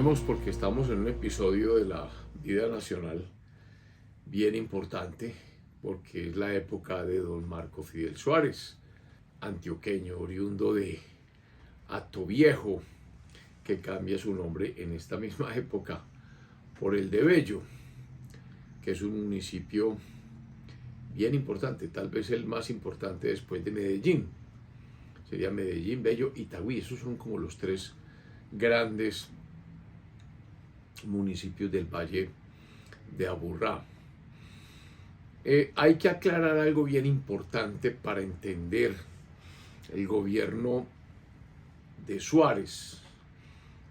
Continuemos porque estamos en un episodio de la vida nacional bien importante, porque es la época de don Marco Fidel Suárez, antioqueño, oriundo de Hatoviejo, que cambia su nombre en esta misma época por el de Bello, que es un municipio bien importante, tal vez el más importante después de Medellín. Sería Medellín, Bello, Itagüí. Esos son como los tres grandes municipios del Valle de Aburrá. Hay que aclarar algo bien importante para entender el gobierno de Suárez,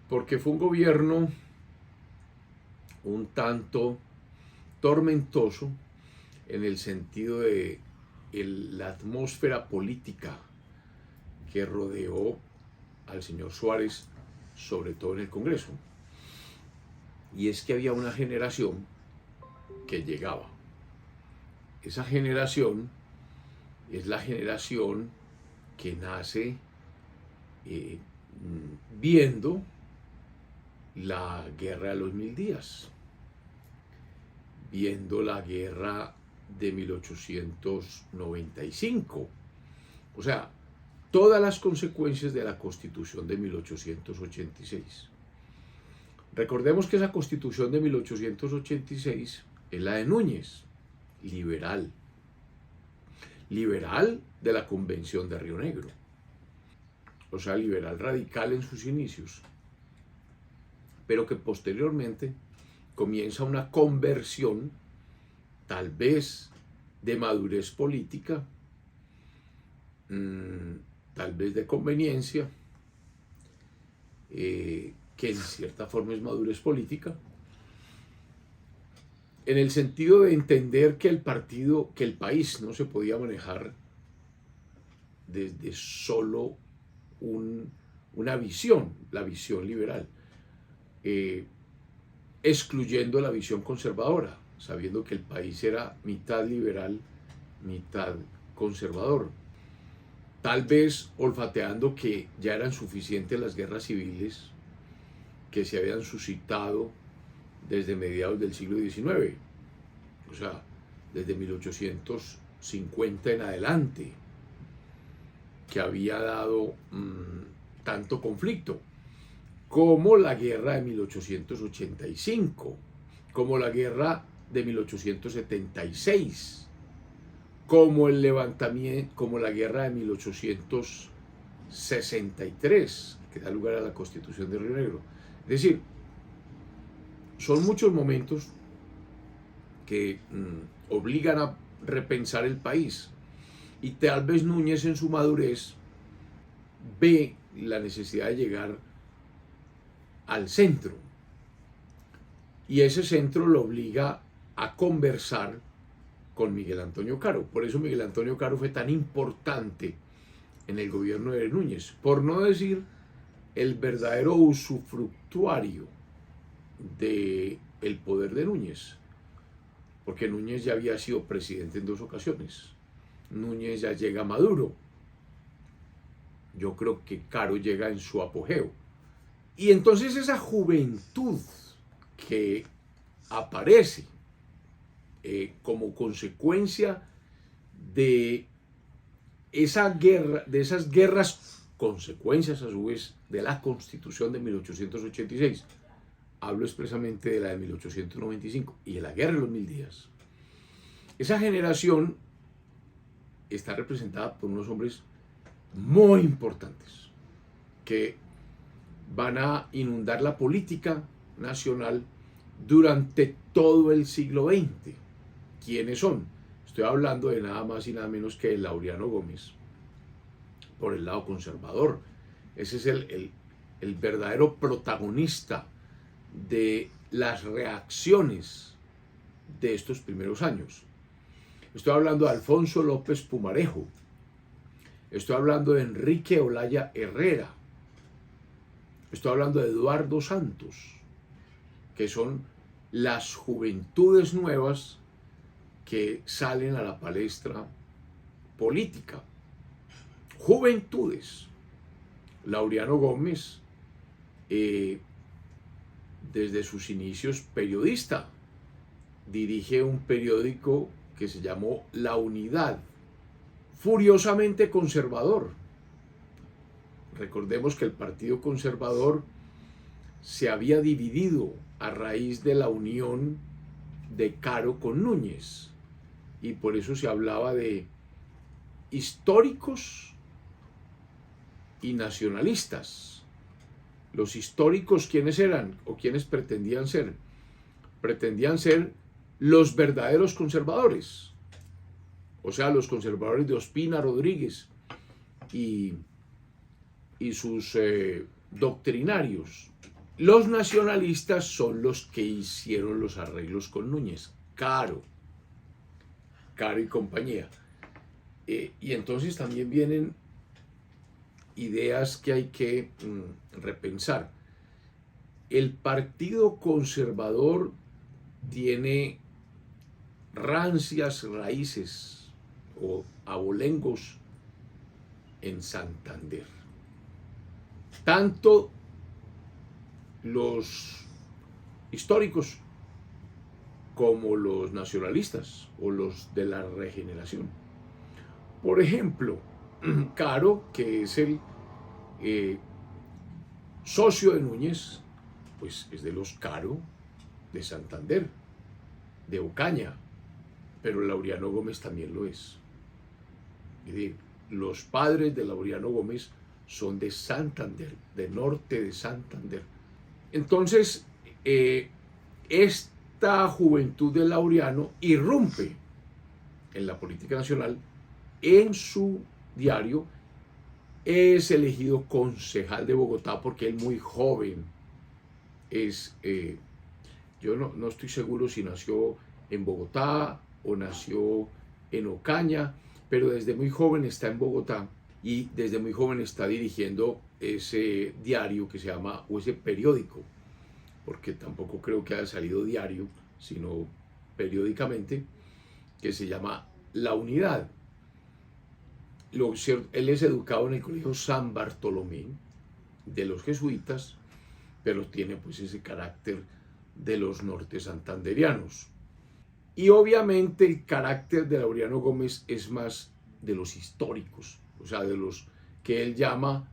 porque fue un gobierno un tanto tormentoso en el sentido de la atmósfera política que rodeó al señor Suárez, sobre todo en el Congreso. Y es que había una generación que llegaba. Esa generación es la generación que nace viendo la guerra de los 1000 días, viendo la guerra de 1895, o sea, todas las consecuencias de la Constitución de 1886. Recordemos que esa Constitución de 1886 es la de Núñez, liberal de la Convención de Río Negro, o sea, liberal radical en sus inicios, pero que posteriormente comienza una conversión, tal vez de madurez política, tal vez de conveniencia, que en cierta forma es madurez política, en el sentido de entender que el país no se podía manejar desde solo una visión, la visión liberal, excluyendo la visión conservadora, sabiendo que el país era mitad liberal, mitad conservador. Tal vez olfateando que ya eran suficientes las guerras civiles que se habían suscitado desde mediados del siglo XIX, o sea, desde 1850 en adelante, que había dado tanto conflicto, como la guerra de 1885, como la guerra de 1876, como el levantamiento, como la guerra de 1863, que da lugar a la Constitución de Río Negro. Es decir, son muchos momentos que obligan a repensar el país, y tal vez Núñez en su madurez ve la necesidad de llegar al centro, y ese centro lo obliga a conversar con Miguel Antonio Caro. Por eso Miguel Antonio Caro fue tan importante en el gobierno de Núñez, por no decir el verdadero usufructuario del poder de Núñez, porque Núñez ya había sido presidente en 2 ocasiones. Núñez ya llega maduro. Yo creo que Caro llega en su apogeo. Y entonces esa juventud que aparece como consecuencia de esa guerra, de esas guerras, consecuencias a su vez de la Constitución de 1886, hablo expresamente de la de 1895 y de la guerra de los 1000 días. Esa generación está representada por unos hombres muy importantes que van a inundar la política nacional durante todo el siglo XX. ¿Quiénes son? Estoy hablando de nada más y nada menos que de Laureano Gómez, por el lado conservador. Ese es el verdadero protagonista de las reacciones de estos primeros años. Estoy hablando de Alfonso López Pumarejo. Estoy hablando de Enrique Olaya Herrera. Estoy hablando de Eduardo Santos, que son las juventudes nuevas que salen a la palestra política. Juventudes. Laureano Gómez desde sus inicios periodista. Dirige un periódico que se llamó La Unidad, furiosamente conservador. Recordemos que el Partido Conservador se había dividido a raíz de la unión de Caro con Núñez, y por eso se hablaba de históricos y nacionalistas. Los históricos, ¿quiénes eran o quiénes pretendían ser? Pretendían ser los verdaderos conservadores, o sea, los conservadores de Ospina Rodríguez y sus doctrinarios. Los nacionalistas son los que hicieron los arreglos con Núñez, Caro y compañía. Y entonces también vienen ideas que hay que repensar. El Partido Conservador tiene rancias raíces o abolengos en Santander. Tanto los históricos como los nacionalistas o los de la regeneración. Por ejemplo, Caro, que es el socio de Núñez, pues es de los Caro de Santander, de Ocaña, pero Laureano Gómez también lo es. Es decir, los padres de Laureano Gómez son de Santander, de norte de Santander. Entonces, esta juventud de Laureano irrumpe en la política nacional. En su diario es elegido concejal de Bogotá porque él muy joven yo no estoy seguro si nació en Bogotá o nació en Ocaña, pero desde muy joven está en Bogotá y desde muy joven está dirigiendo ese diario que se llama, o ese periódico, porque tampoco creo que haya salido diario, sino periódicamente, que se llama La Unidad. Él es educado en el colegio San Bartolomé de los jesuitas, pero tiene pues ese carácter de los norte santanderianos. Y obviamente el carácter de Laureano Gómez es más de los históricos, o sea, de los que él llama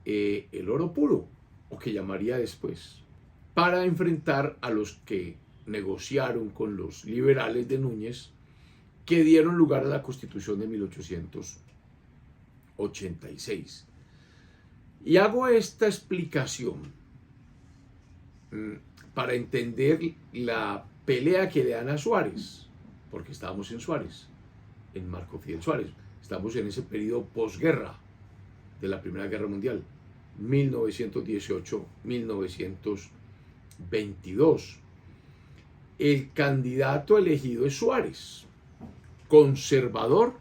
el oro puro, o que llamaría después, para enfrentar a los que negociaron con los liberales de Núñez, que dieron lugar a la Constitución de 1886. Y hago esta explicación para entender la pelea que le dan a Suárez, porque estábamos en Suárez, en Marco Fidel Suárez, estamos en ese periodo posguerra de la Primera Guerra Mundial, 1918-1922. El candidato elegido es Suárez, conservador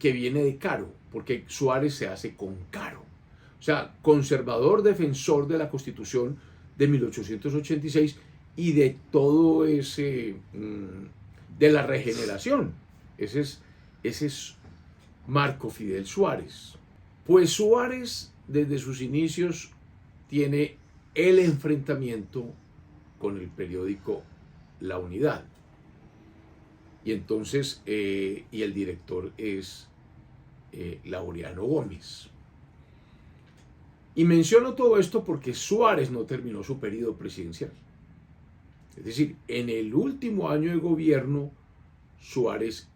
que viene de Caro, porque Suárez se hace con Caro. O sea, conservador, defensor de la Constitución de 1886 y de todo ese, de la regeneración. Ese es Marco Fidel Suárez. Pues Suárez, desde sus inicios, tiene el enfrentamiento con el periódico La Unidad. Y entonces, y el director es Laureano Gómez. Y menciono todo esto porque Suárez no terminó su periodo presidencial. Es decir, en el último año de gobierno, Suárez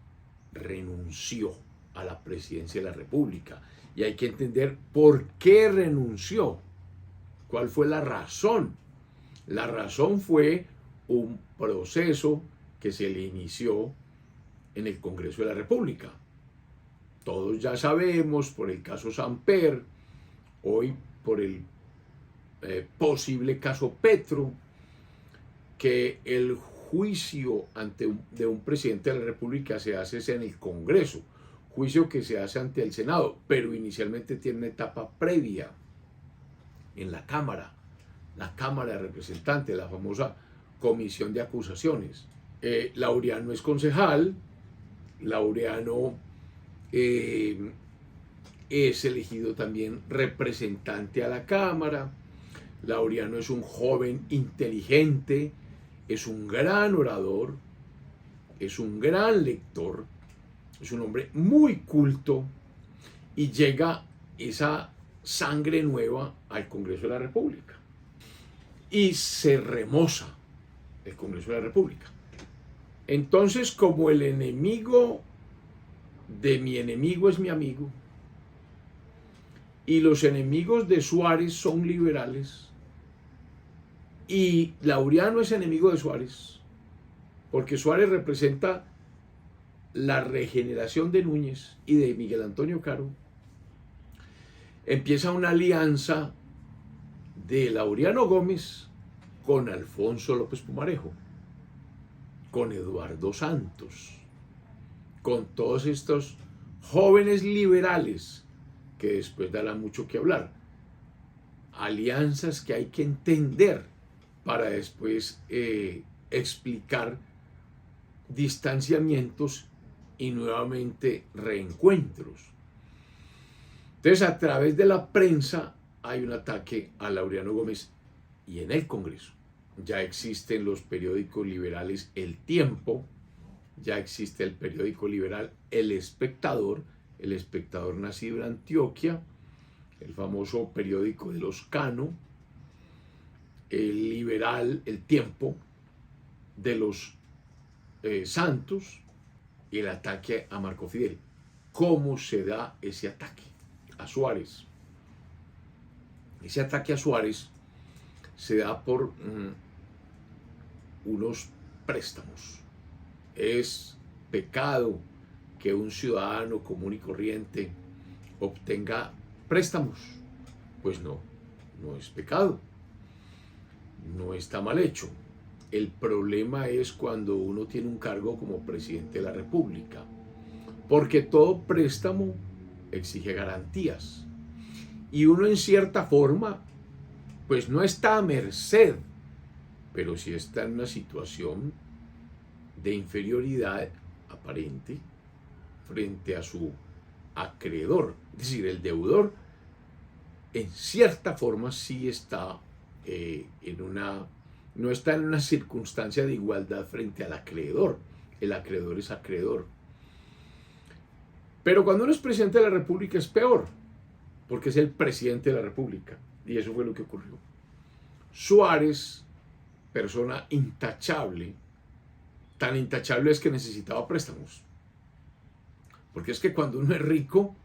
renunció a la presidencia de la República. Y hay que entender por qué renunció. ¿Cuál fue la razón? La razón fue un proceso que se le inició en el Congreso de la República. Todos ya sabemos, por el caso Samper, hoy por el posible caso Petro, que el juicio de un presidente de la República se hace en el Congreso, juicio que se hace ante el Senado, pero inicialmente tiene una etapa previa en la Cámara de Representantes, la famosa Comisión de Acusaciones. Laureano es concejal, Laureano es elegido también representante a la Cámara. Laureano es un joven inteligente, es un gran orador, es un gran lector, es un hombre muy culto y llega esa sangre nueva al Congreso de la República. Y se remoza el Congreso de la República. Entonces, como el enemigo de mi enemigo es mi amigo, y los enemigos de Suárez son liberales, y Laureano es enemigo de Suárez, porque Suárez representa la regeneración de Núñez y de Miguel Antonio Caro, empieza una alianza de Laureano Gómez con Alfonso López Pumarejo, con Eduardo Santos, con todos estos jóvenes liberales que después darán mucho que hablar. Alianzas que hay que entender para después explicar distanciamientos y nuevamente reencuentros. Entonces, a través de la prensa hay un ataque a Laureano Gómez y en el Congreso. Ya existen los periódicos liberales El Tiempo, ya existe el periódico liberal El Espectador nacido en Antioquia, el famoso periódico de los Cano, el liberal El Tiempo de los Santos y el ataque a Marco Fidel. ¿Cómo se da ese ataque a Suárez? Ese ataque a Suárez se da por unos préstamos. Es pecado que un ciudadano común y corriente obtenga préstamos. Pues no, no es pecado. No está mal hecho. El problema es cuando uno tiene un cargo como presidente de la República, porque todo préstamo exige garantías y uno en cierta forma pues no está a merced, pero sí está en una situación de inferioridad aparente frente a su acreedor. Es decir, el deudor en cierta forma sí está no está en una circunstancia de igualdad frente al acreedor. El acreedor es acreedor. Pero cuando uno es presidente de la República es peor, porque es el presidente de la República. Y eso fue lo que ocurrió. Suárez, persona intachable, tan intachable es que necesitaba préstamos. Porque es que cuando uno es rico,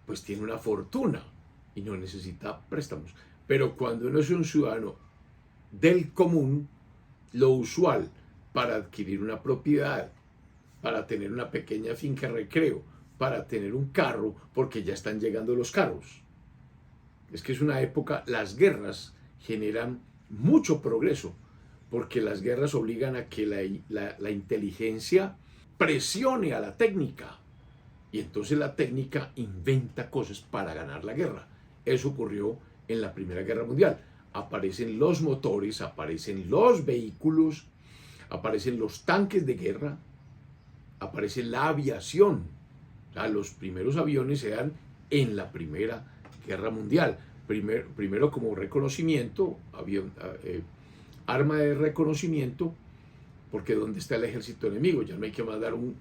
pues tiene una fortuna y no necesita préstamos. Pero cuando uno es un ciudadano del común, lo usual para adquirir una propiedad, para tener una pequeña finca de recreo, para tener un carro, porque ya están llegando los carros. Es que es una época, las guerras generan mucho progreso, porque las guerras obligan a que la inteligencia presione a la técnica, y entonces la técnica inventa cosas para ganar la guerra. Eso ocurrió en la Primera Guerra Mundial. Aparecen los motores, aparecen los vehículos, aparecen los tanques de guerra, aparece la aviación. O sea, los primeros aviones se dan en la Primera Guerra Mundial. Primero como reconocimiento, arma de reconocimiento, porque ¿dónde está el ejército enemigo? Ya no hay que mandar un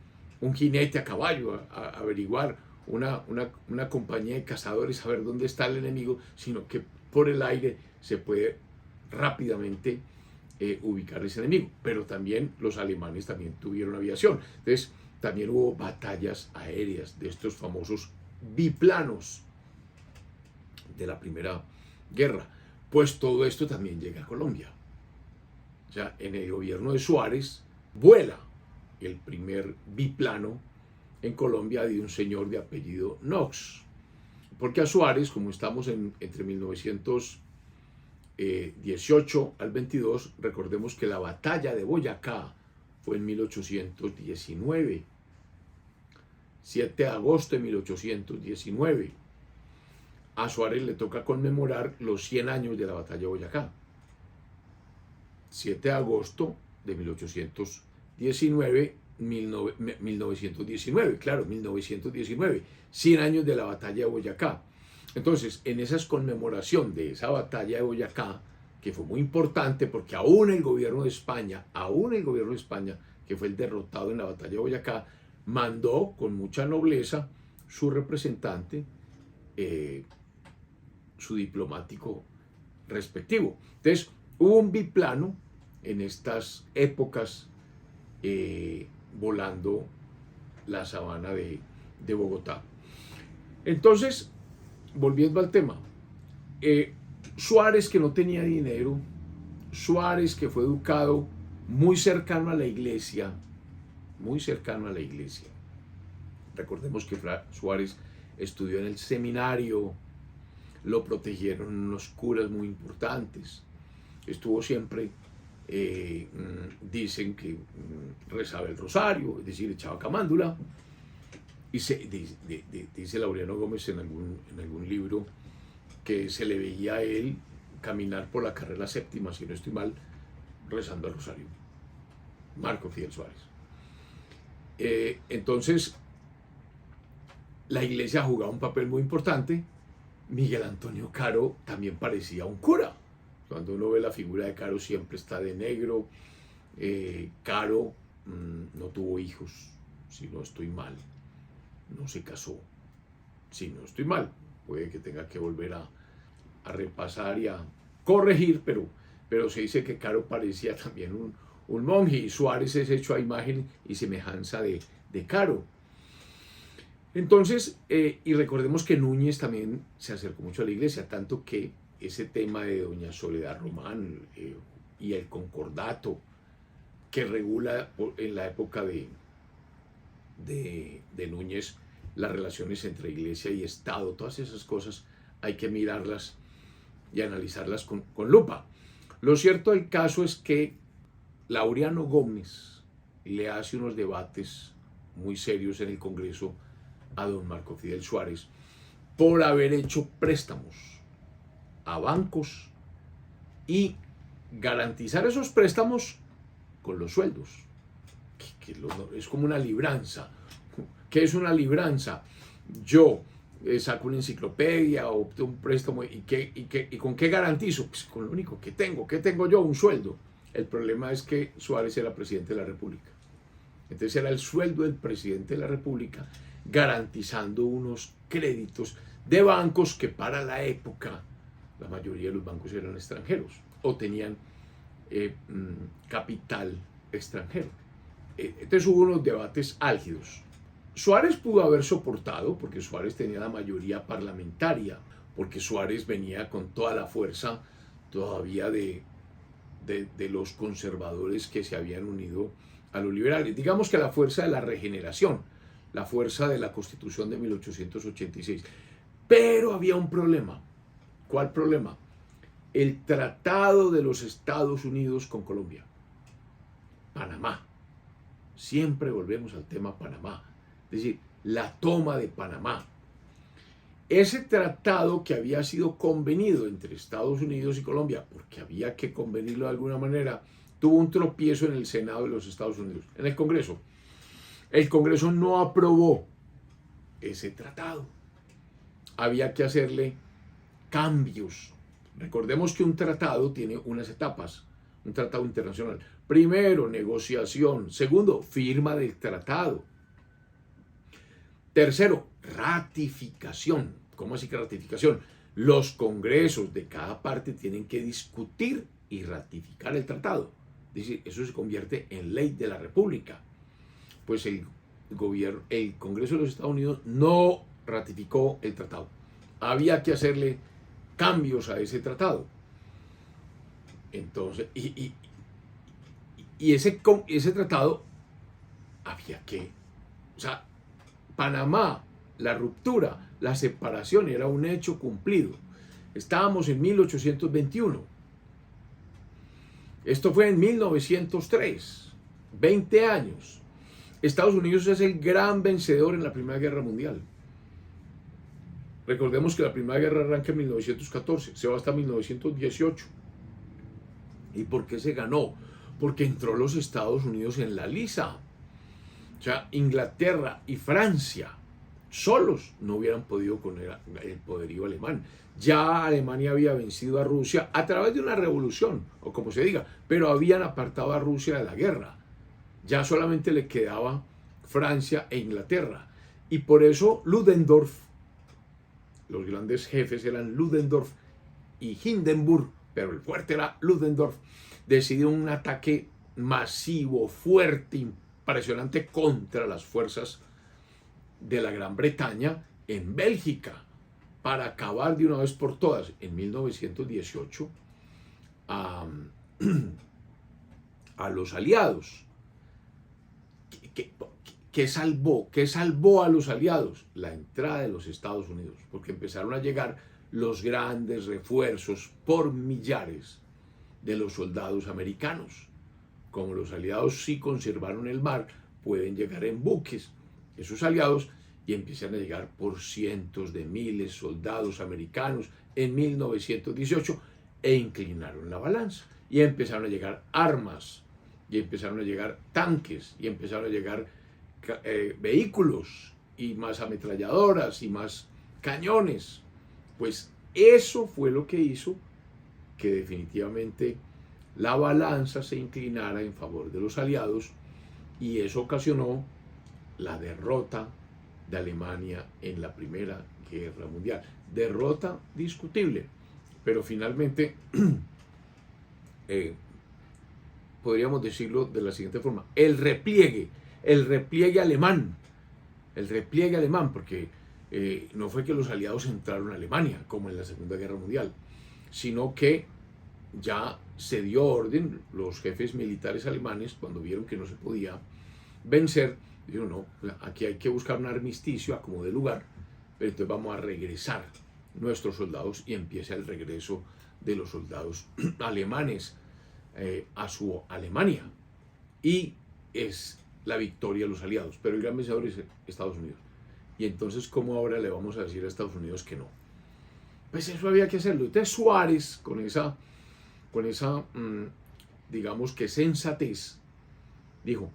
jinete a caballo a averiguar, una compañía de cazadores a ver dónde está el enemigo, sino que por el aire se puede rápidamente ubicar ese enemigo. Pero también los alemanes también tuvieron aviación. Entonces también hubo batallas aéreas de estos famosos biplanos de la Primera Guerra. Pues todo esto también llega a Colombia. O sea, en el gobierno de Suárez vuela el primer biplano en Colombia de un señor de apellido Knox. Porque a Suárez, como estamos entre 1918 al 22, recordemos que la batalla de Boyacá fue en 1819, 7 de agosto de 1819. A Suárez le toca conmemorar los 100 años de la batalla de Boyacá. 7 de agosto de 1919, claro, 1919, 100 años de la batalla de Boyacá. Entonces, en esa conmemoración de esa batalla de Boyacá, que fue muy importante porque aún el gobierno de España, que fue el derrotado en la batalla de Boyacá, mandó con mucha nobleza su representante, eh, su diplomático respectivo. Entonces, hubo un biplano en estas épocas volando la sabana de Bogotá. Entonces, volviendo al tema, Suárez, que no tenía dinero, Suárez, que fue educado muy cercano a la iglesia, muy cercano a la iglesia. Recordemos que Suárez estudió en el seminario, lo protegieron unos curas muy importantes, estuvo siempre, dicen que rezaba el rosario, es decir, echaba camándula, y dice Laureano Gómez en algún libro que se le veía a él caminar por la carrera séptima, si no estoy mal, rezando el rosario. Marco Fidel Suárez. Entonces, la iglesia jugaba un papel muy importante. Miguel Antonio Caro también parecía un cura. Cuando uno ve la figura de Caro, siempre está de negro. Caro no tuvo hijos, si no estoy mal. No se casó, si no estoy mal. Puede que tenga que volver a repasar y a corregir, pero se dice que Caro parecía también un monje, y Suárez es hecho a imagen y semejanza de Caro. Entonces, y recordemos que Núñez también se acercó mucho a la iglesia, tanto que ese tema de doña Soledad Román y el concordato que regula en la época de Núñez las relaciones entre iglesia y Estado, todas esas cosas hay que mirarlas y analizarlas con lupa. Lo cierto del caso es que Laureano Gómez le hace unos debates muy serios en el Congreso a don Marco Fidel Suárez por haber hecho préstamos a bancos y garantizar esos préstamos con los sueldos. Es como una libranza. ¿Qué es una libranza? Yo saco una enciclopedia, opto un préstamo y ¿con qué garantizo? Pues con lo único que tengo yo, un sueldo. El problema es que Suárez era presidente de la República. Entonces era el sueldo del presidente de la República garantizando unos créditos de bancos que para la época la mayoría de los bancos eran extranjeros o tenían capital extranjero. Entonces hubo unos debates álgidos. Suárez pudo haber soportado, porque Suárez tenía la mayoría parlamentaria, porque Suárez venía con toda la fuerza todavía de los conservadores que se habían unido a los liberales. Digamos que la fuerza de la regeneración, la fuerza de la Constitución de 1886. Pero había un problema. ¿Cuál problema? El Tratado de los Estados Unidos con Colombia. Panamá. Siempre volvemos al tema Panamá. Es decir, la toma de Panamá. Ese tratado que había sido convenido entre Estados Unidos y Colombia, porque había que convenirlo de alguna manera, tuvo un tropiezo en el Senado de los Estados Unidos, en el Congreso. El Congreso no aprobó ese tratado. Había que hacerle cambios. Recordemos que un tratado tiene unas etapas, un tratado internacional. Primero, negociación. Segundo, firma del tratado. Tercero, ratificación. ¿Cómo así que ratificación? Los congresos de cada parte tienen que discutir y ratificar el tratado. Es decir, eso se convierte en ley de la República. Pues el Congreso de los Estados Unidos no ratificó el tratado. Había que hacerle cambios a ese tratado. Entonces, ese tratado había que, o sea, Panamá, la ruptura, la separación era un hecho cumplido. Estábamos en 1821. Esto fue en 1903, 20 años. Estados Unidos es el gran vencedor en la Primera Guerra Mundial. Recordemos que la Primera Guerra arranca en 1914, se va hasta 1918. ¿Y por qué se ganó? Porque entró los Estados Unidos en la lisa. O sea, Inglaterra y Francia solos no hubieran podido con el poderío alemán. Ya Alemania había vencido a Rusia a través de una revolución, o como se diga, pero habían apartado a Rusia de la guerra. Ya solamente le quedaba Francia e Inglaterra. Y por eso Ludendorff, los grandes jefes eran Ludendorff y Hindenburg, pero el fuerte era Ludendorff, decidió un ataque masivo, fuerte, impresionante contra las fuerzas de la Gran Bretaña en Bélgica para acabar de una vez por todas en 1918 a los aliados. ¿Qué salvó a los aliados? La entrada de los Estados Unidos, porque empezaron a llegar los grandes refuerzos por millares de los soldados americanos. Como los aliados sí conservaron el mar, pueden llegar en buques esos aliados y empiezan a llegar por cientos de miles soldados americanos en 1918 e inclinaron la balanza y empezaron a llegar armas y empezaron a llegar tanques y empezaron a llegar vehículos y más ametralladoras y más cañones. Pues eso fue lo que hizo que definitivamente la balanza se inclinara en favor de los aliados y eso ocasionó la derrota de Alemania en la Primera Guerra Mundial. Derrota discutible, pero finalmente podríamos decirlo de la siguiente forma: el repliegue alemán, porque no fue que los aliados entraron a Alemania como en la Segunda Guerra Mundial, sino que ya se dio orden, los jefes militares alemanes, cuando vieron que no se podía vencer, dijeron: no, aquí hay que buscar un armisticio a como de lugar, pero entonces vamos a regresar nuestros soldados, y empieza el regreso de los soldados alemanes a su Alemania, y es la victoria de los aliados, pero el gran vencedor es Estados Unidos. Y entonces, ¿cómo ahora le vamos a decir a Estados Unidos que no? Pues eso había que hacerlo. Entonces Suárez, con esa digamos que sensatez, dijo: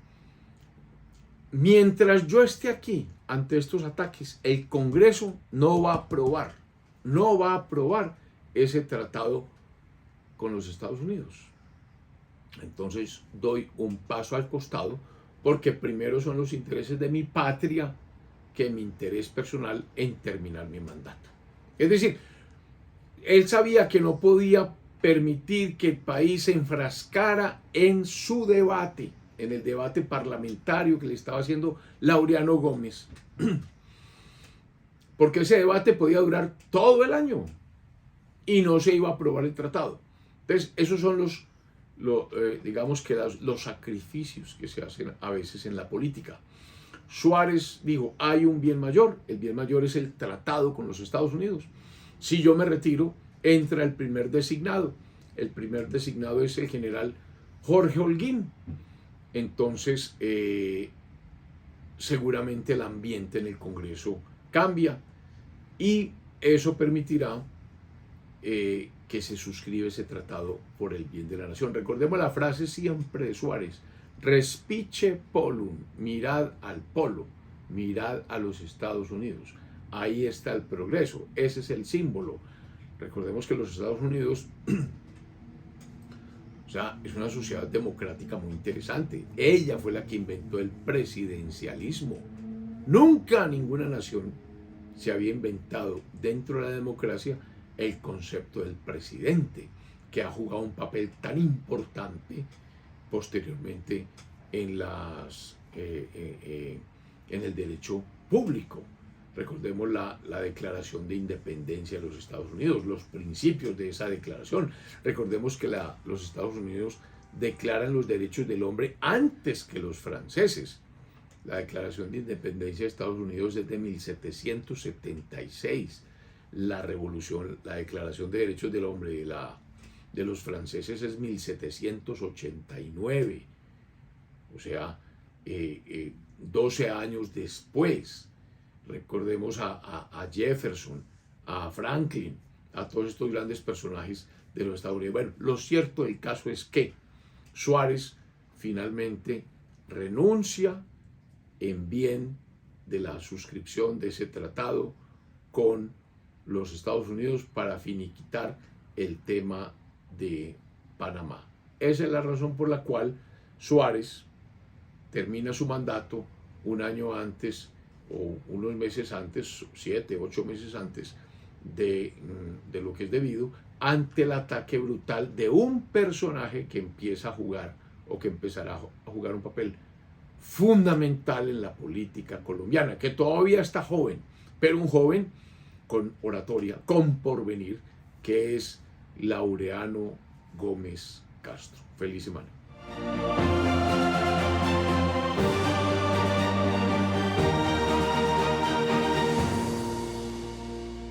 mientras yo esté aquí ante estos ataques, el Congreso no va a aprobar ese tratado con los Estados Unidos. Entonces doy un paso al costado, porque primero son los intereses de mi patria que mi interés personal en terminar mi mandato. Es decir, él sabía que no podía permitir que el país se enfrascara en su debate, en el debate parlamentario que le estaba haciendo Laureano Gómez, porque ese debate podía durar todo el año y no se iba a aprobar el tratado. Entonces, esos son digamos que los sacrificios que se hacen a veces en la política. Suárez dijo: hay un bien mayor, el bien mayor es el tratado con los Estados Unidos. Si yo me retiro, entra el primer designado. El primer designado es el general Jorge Holguín. Entonces, seguramente el ambiente en el Congreso cambia y eso permitirá que se suscriba ese tratado por el bien de la nación. Recordemos la frase siempre de Suárez: respice polum, mirad al polo, mirad a los Estados Unidos. Ahí está el progreso, ese es el símbolo. Recordemos que los Estados Unidos es una sociedad democrática muy interesante. Ella fue la que inventó el presidencialismo. Nunca ninguna nación se había inventado dentro de la democracia el concepto del presidente, que ha jugado un papel tan importante posteriormente en el derecho público. Recordemos la Declaración de Independencia de los Estados Unidos, los principios de esa declaración. Recordemos que los Estados Unidos declaran los derechos del hombre antes que los franceses. La Declaración de Independencia de Estados Unidos es de 1776. La Declaración de Derechos del Hombre de los franceses es 1789. O sea, 12 años después. Recordemos a Jefferson, a Franklin, a todos estos grandes personajes de los Estados Unidos. Bueno, lo cierto del caso es que Suárez finalmente renuncia en bien de la suscripción de ese tratado con los Estados Unidos para finiquitar el tema de Panamá. Esa es la razón por la cual Suárez termina su mandato un año antes o unos meses antes, 7, 8 meses antes de lo que es debido, ante el ataque brutal de un personaje que empieza a jugar o que empezará a jugar un papel fundamental en la política colombiana, que todavía está joven, pero un joven con oratoria, con porvenir, que es Laureano Gómez Castro. Feliz semana.